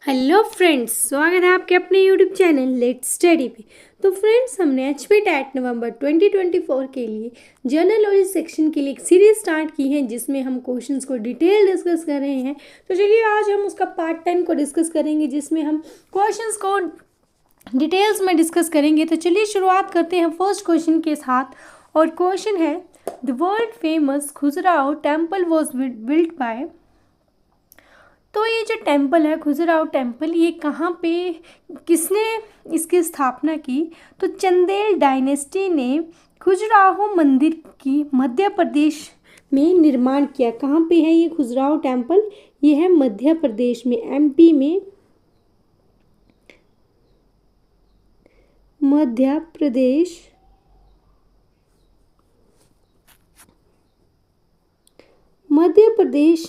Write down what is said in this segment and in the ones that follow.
Hello friends, स्वागत है आपके अपने यूट्यूब चैनल लेट्स स्टडी पे। तो फ्रेंड्स, हमने एचपी टैट नवंबर 2024 के लिए जनरल नॉलेज सेक्शन के लिए एक सीरीज स्टार्ट की है जिसमें हम क्वेश्चंस को डिटेल डिस्कस कर रहे हैं। तो चलिए आज हम उसका पार्ट 10 को डिस्कस करेंगे जिसमें हम क्वेश्चंस को डिटेल्स में डिस्कस करेंगे। तो चलिए शुरुआत करते हैं फर्स्ट क्वेश्चन के साथ। और क्वेश्चन है, the world famous Khajuraho temple was built by. तो ये जो टेम्पल है खजुराहो टेम्पल, ये कहाँ पे, किसने इसकी स्थापना की? तो चंदेल डायनेस्टी ने खजुराहो मंदिर की मध्य प्रदेश में निर्माण किया। कहाँ पे है ये खजुराहो टेम्पल? ये है मध्य प्रदेश में, एमपी में, मध्य प्रदेश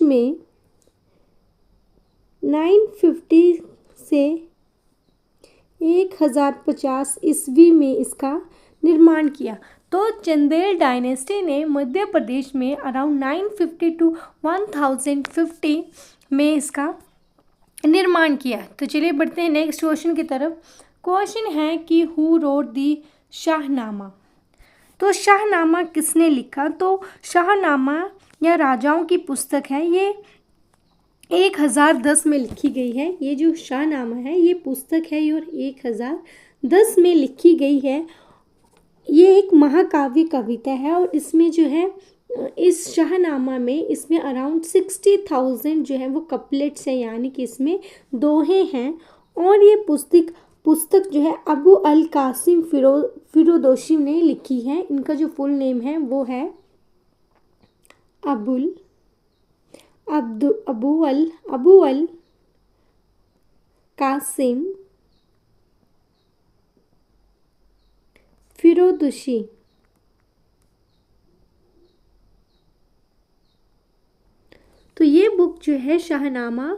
में 950 से 1050 ईस्वी में इसका निर्माण किया। तो चंदेल डायनेस्टी ने मध्य प्रदेश में अराउंड 950 टू 1050 में इसका निर्माण किया। तो चलिए बढ़ते हैं नेक्स्ट क्वेश्चन की तरफ। क्वेश्चन है कि हु रोट दी शाहनामा। तो शाहनामा किसने लिखा? तो शाहनामा या राजाओं की पुस्तक है, ये 1010 में लिखी गई है। ये जो शाहनामा है ये पुस्तक है और 1010 में लिखी गई है। ये एक महाकाव्य कविता है और इसमें जो है इस शाहनामा में इसमें अराउंड 60,000 जो है वो कपलेट्स हैं, यानी कि इसमें दोहे हैं। और ये पुस्तक जो है अबू अल कासिम फिरोदोशी ने लिखी है। इनका जो फुल नेम है वो है अबू अल कासिम फिरोदोशी। तो ये बुक जो है शाहनामा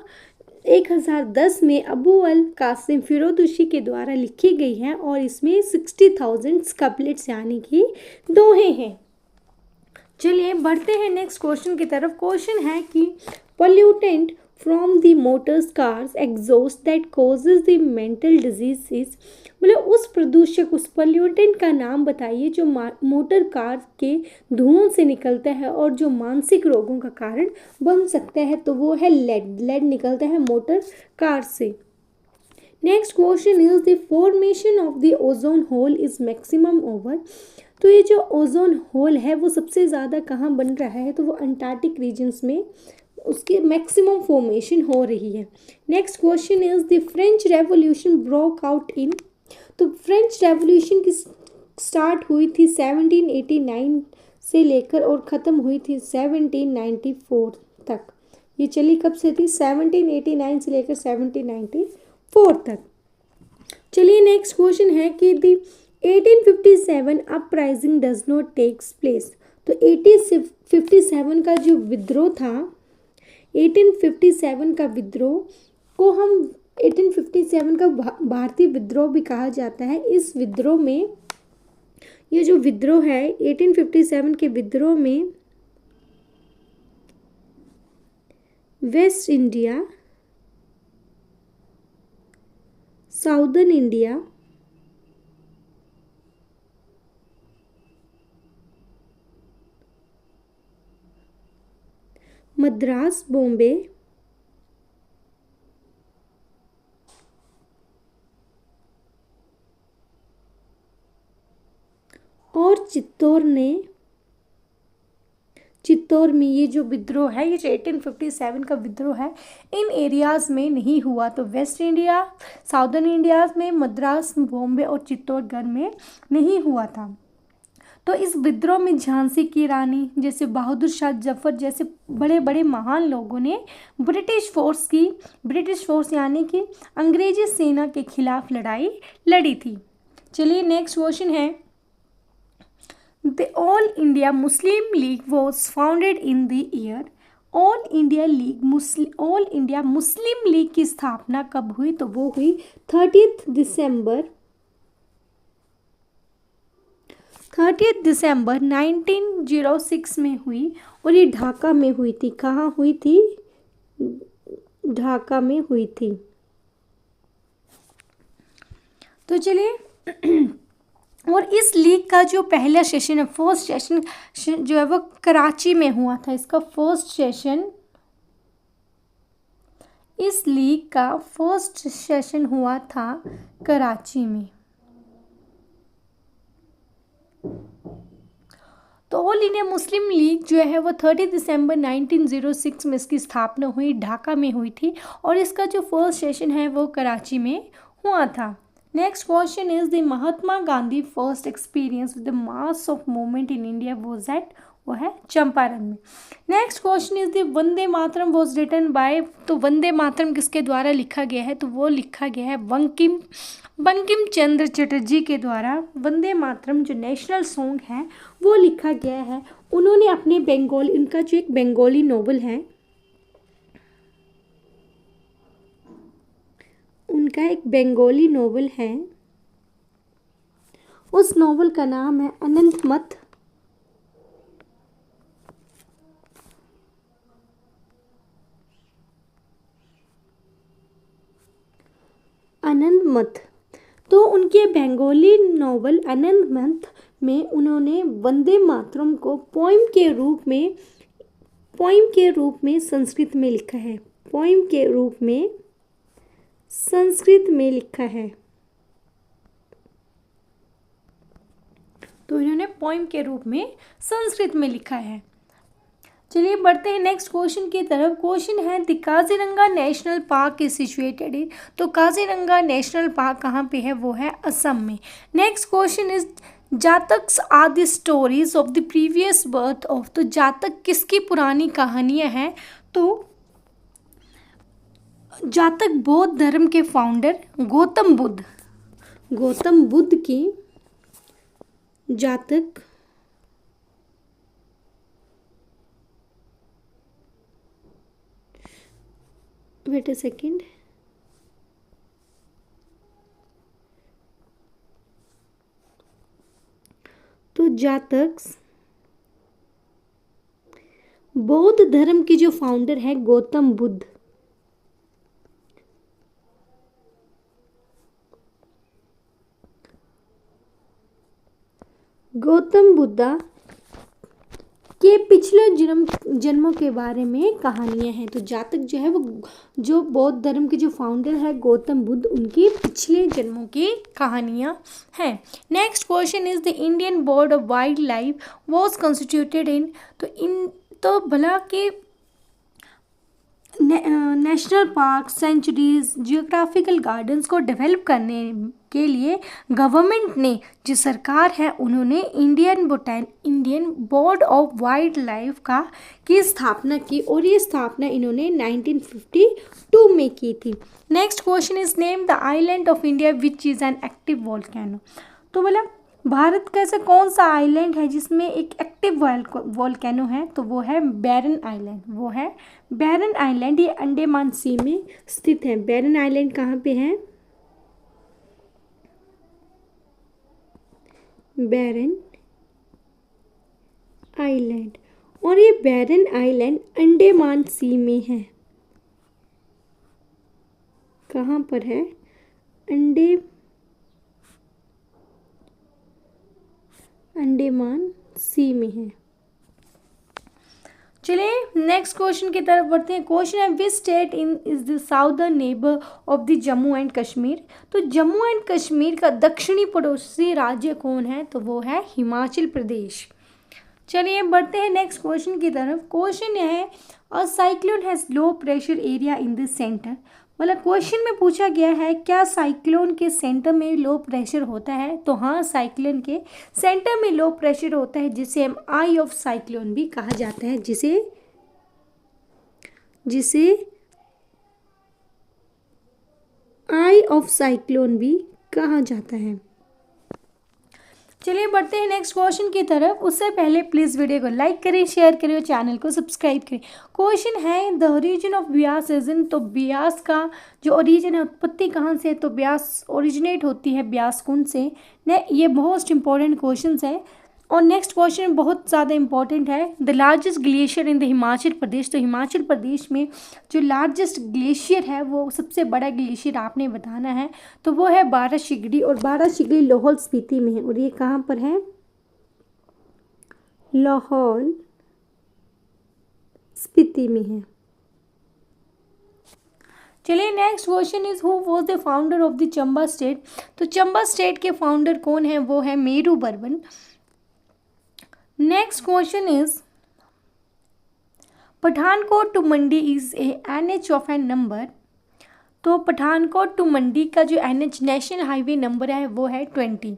1010 में अबू अल कासिम फिरोदोशी के द्वारा लिखी गई है और इसमें 60,000 कपलेट्स यानी कि दोहे हैं। चलिए बढ़ते हैं नेक्स्ट क्वेश्चन की तरफ। क्वेश्चन है कि pollutant from the motor cars exhaust that causes the mental diseases. मतलब उस प्रदूषक, उस पोल्यूटेंट का नाम बताइए जो मोटर कार के धुओं से निकलता है और जो मानसिक रोगों का कारण बन सकता है। तो वो है लेड निकलता है मोटर कार से। Next question is the formation of the ozone hole is maximum over. तो ये जो ओजोन होल है वो सबसे ज़्यादा कहाँ बन रहा है? तो वो अंटार्कटिक रीजन्स में उसकी मैक्सिमम फॉर्मेशन हो रही है। Next question is the French revolution broke out in. तो फ्रेंच रेवोल्यूशन की स्टार्ट हुई थी 1789 से लेकर और ख़त्म हुई थी 1794 तक। ये चली कब से थी? 1789 से लेकर 1794 तक। चलिए नेक्स्ट क्वेश्चन है कि the 1857 uprising does not takes place. तो 1857 का जो विद्रोह था, 1857 का विद्रोह को हम 1857 का भारतीय विद्रोह भी कहा जाता है। इस विद्रोह में, ये जो विद्रोह है 1857 के विद्रोह में waste India, southern India, Madras, Bombay और चित्तौर में ये जो विद्रोह है, ये जो 1857 का विद्रोह है, इन एरियाज में नहीं हुआ। तो वेस्ट इंडिया, साउदर्न इंडिया में, मद्रास, बॉम्बे और चित्तौड़गढ़ में नहीं हुआ था। तो इस विद्रोह में झांसी की रानी जैसे बहादुर शाह जफर जैसे बड़े बड़े महान लोगों ने ब्रिटिश फोर्स यानी कि अंग्रेजी सेना के खिलाफ लड़ाई लड़ी थी। चलिए नेक्स्ट क्वेश्चन है, the all India Muslim league was founded in the year. All India Muslim league की स्थापना कब हुई? तो वो हुई 30 दिसंबर 1906 में हुई और ये ढाका में हुई थी। कहाँ हुई थी? ढाका में हुई थी। तो चलिए और इस लीग का जो पहला सेशन है, फर्स्ट सेशन जो है वो कराची में हुआ था। इसका फर्स्ट सेशन, इस लीग का फर्स्ट सेशन हुआ था कराची में। तो ऑल इंडिया मुस्लिम लीग जो है वो 30 दिसंबर 1906 में इसकी स्थापना हुई, ढाका में हुई थी, और इसका जो फर्स्ट सेशन है वो कराची में हुआ था। Next question is the Mahatma Gandhi first experience with the mass of movement in India was at, वो है चंपारण में। Next question is the Vande Mataram was written by, तो वंदे मातरम किसके द्वारा लिखा गया है, तो वो लिखा गया है बंकिम चंद्र चटर्जी के द्वारा। वंदे मातरम जो नेशनल सॉन्ग है वो लिखा गया है उन्होंने अपने बंगाली, उनका जो एक बंगाली नॉवल है, उनका एक बंगाली नॉवल है, उस नॉवल का नाम है अनंत मत। अनंत मत, तो उनके बंगाली नॉवल अनंत मत में उन्होंने वंदे मातरम को पोइम के रूप में संस्कृत में लिखा है, पोइम के रूप में संस्कृत में लिखा है। तो इन्होंने पोइम के रूप में संस्कृत में लिखा है। चलिए बढ़ते हैं नेक्स्ट क्वेश्चन की तरफ। क्वेश्चन है the Kaziranga national park is situated in, तो काजीरंगा नेशनल पार्क कहाँ पे है, वो है असम में। Next question is Jatakas are the stories of the previous birth of, तो जातक किसकी पुरानी कहानियाँ हैं, तो जातक बौद्ध धर्म के फाउंडर गौतम बुद्ध की जातक वेट अ सेकेंड, तो जातक बौद्ध धर्म की जो फाउंडर है गौतम बुद्ध, गौतम बुद्धा के पिछले जन्मों के बारे में कहानियां हैं। तो जातक जो है वो जो बौद्ध धर्म के जो फाउंडर है गौतम बुद्ध, उनके पिछले जन्मों की कहानियां हैं। Next question is the Indian board of wildlife was constituted in, तो भला के national park, sanctuaries, geographical gardens को डेवलप करने के लिए गवर्नमेंट ने, जो सरकार है, उन्होंने Indian board of wildlife की स्थापना की, और ये स्थापना इन्होंने 1952 में की थी। Next question is name the island of India which is an active volcano, तो बोला भारत का ऐसा कौन सा आइलैंड है जिसमें एक एक्टिव वोल्केनो है, तो वो है बैरन आइलैंड, ये अंडमान सी में स्थित है। बैरन आइलैंड कहाँ पे है, बैरन आइलैंड, और ये बैरन आइलैंड अंडमान सी में है। कहाँ पर है, अंडमान सी में है। चलिए नेक्स्ट क्वेश्चन की तरफ बढ़ते हैं। क्वेश्चन है which state is the southern neighbour of the Jammu and Kashmir, तो जम्मू एंड कश्मीर का दक्षिणी पड़ोसी राज्य कौन है, तो वो है हिमाचल प्रदेश। चलिए बढ़ते हैं नेक्स्ट क्वेश्चन की तरफ। क्वेश्चन है a cyclone has low pressure area in the centre, मतलब क्वेश्चन में पूछा गया है क्या साइक्लोन के सेंटर में लो प्रेशर होता है, तो हाँ, साइक्लोन के सेंटर में लो प्रेशर होता है, जिसे हम आई ऑफ साइक्लोन भी कहा जाता है, जिसे आई ऑफ साइक्लोन भी कहा जाता है। चलिए बढ़ते हैं नेक्स्ट क्वेश्चन की तरफ। उससे पहले प्लीज़ वीडियो को लाइक करें, शेयर करें और चैनल को सब्सक्राइब करें। क्वेश्चन है the origin of Beas region, तो ब्यास का जो ओरिजिन है, उत्पत्ति कहाँ से है, तो ब्यास ओरिजिनेट होती है ब्यास कुंड से। ने ये मोस्ट इंपॉर्टेंट क्वेश्चन है। और नेक्स्ट क्वेश्चन बहुत ज़्यादा इंपॉर्टेंट है, the largest glacier in the Himachal Pradesh. तो हिमाचल प्रदेश में जो लार्जेस्ट ग्लेशियर है, वो सबसे बड़ा ग्लेशियर आपने बताना है, तो वो है बारासिगड़ी, और बारासिगड़ी लाहौल स्पीति में है, और ये कहाँ पर है, लाहौल स्पीति में है। चलिए next question is who was the founder of the Chamba state. तो चंबा स्टेट के फाउंडर कौन है, वो है Meru Barman. Next question is Pathankot to Mandi is a NH of an number. तो पठानकोट टू मंडी का जो NH नेशनल हाईवे नंबर है वो है 20।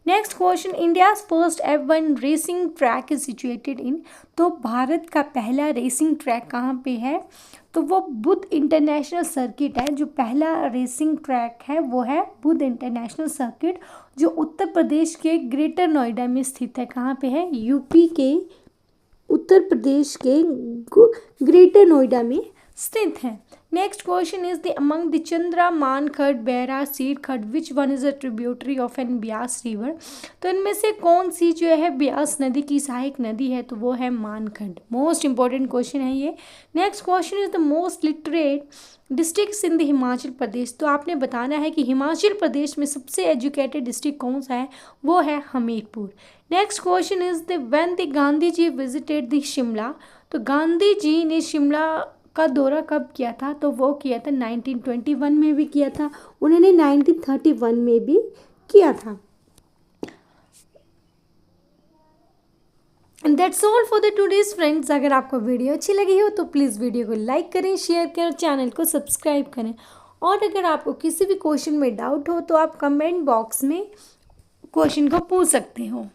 Next question, India's first F1 racing track is situated in. तो भारत का पहला रेसिंग ट्रैक कहाँ पे है, तो वो बुध इंटरनेशनल सर्किट है। जो पहला रेसिंग ट्रैक है वो है बुध इंटरनेशनल सर्किट, जो उत्तर प्रदेश के ग्रेटर नोएडा में स्थित है। कहाँ पे है, यूपी के उत्तर प्रदेश के ग्रेटर नोएडा में स्थित है। Next question is the among the Chandra, Mankhad, Baira, Seer Khad which one is a tributary of an Beas river. तो इनमें से कौन सी जो है ब्यास नदी की सहायक नदी है, तो वो है मानखंड। मोस्ट इंपॉर्टेंट क्वेश्चन है ये। Next question is the most literate districts in the Himachal Pradesh. तो आपने बताना है कि हिमाचल प्रदेश में सबसे एजुकेटेड डिस्ट्रिक्ट कौन सा है, वो है Hamirpur. Next question is the when the Gandhi ji visited the Shimla. तो गांधी जी ने शिमला का दौरा कब किया था, तो वो किया था 1921 में भी किया था, उन्होंने 1931 में भी किया था। That's all for the today's friends. अगर आपको वीडियो अच्छी लगी हो तो प्लीज़ वीडियो को लाइक करें, शेयर करें और चैनल को सब्सक्राइब करें। और अगर आपको किसी भी क्वेश्चन में डाउट हो तो आप कमेंट बॉक्स में क्वेश्चन को पूछ सकते हो।